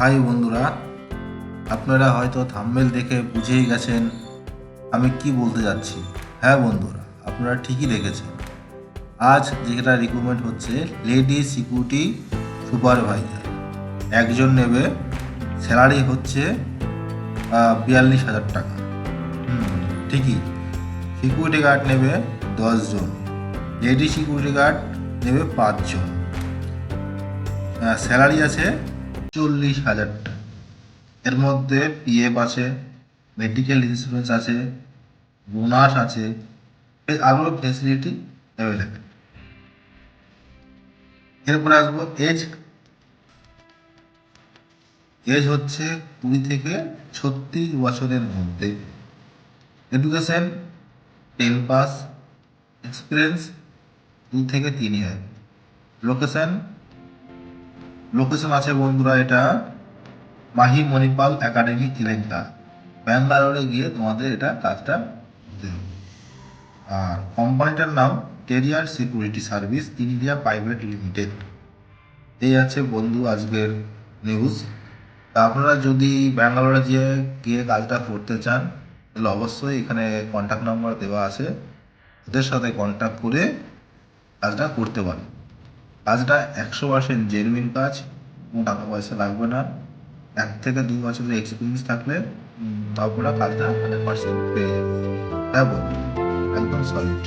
High বন্ধুরা, আপনারা হয়তো থাম্বনেল দেখে বুঝেই গেছেন আমি কি বলতে যাচ্ছি। হ্যাঁ বন্ধুরা, আপনারা ঠিকই দেখেছেন। আজ যেটা রিক্রুটমেন্ট হচ্ছে লেডি সিকিউরিটি সুপারভাইজার। একজন নেবে, স্যালারি হচ্ছে 42,000 টাকা। ঠিকই। সিকিউরিটি গার্ড নেবে 10 জন, লেডি সিকিউরিটি গার্ড নেবে 5 জন। স্যালারি আছে 40,000 টাকা। এর মধ্যে পিএফ আছে, মেডিকেল ইন্স্যুরেন্স আছে, বোনাস আছে, আরও ফেসিলিটি অ্যাভেলেবেল। এরপরে আসবো এজ। এজ হচ্ছে 20 থেকে 36 বছরের মধ্যে। এডুকেশন 10 পাস, এক্সপিরিয়েন্স 2 থেকে 3 ইয়ার। লোকেশন লোকেশন আছে বন্ধুরা, এটা মাহি মণিপাল একাডেমি চিলেঙ্কা, ব্যাঙ্গালোরে গিয়ে তোমাদের এটা কাজটা করতে হবে। আর কোম্পানিটার নাম career security service India private limited. এই আছে বন্ধু আজকের নিউজ। তা আপনারা যদি ব্যাঙ্গালোরে গিয়ে কাজটা করতে চান তাহলে অবশ্যই এখানে কন্ট্যাক্ট নাম্বার দেওয়া আছে, ওদের সাথে কন্ট্যাক্ট করে কাজটা করতে পারেন। কাজটা 100% জেনুইন কাজ, কোনো টাকা পয়সা লাগবে না। 1 থেকে 2 বছরের এক্সপিরিয়েন্স থাকলে আপনারা কাজটা 100% পেয়ে যাবেন। হ্যাঁ বন্ধু, একদম সলিড।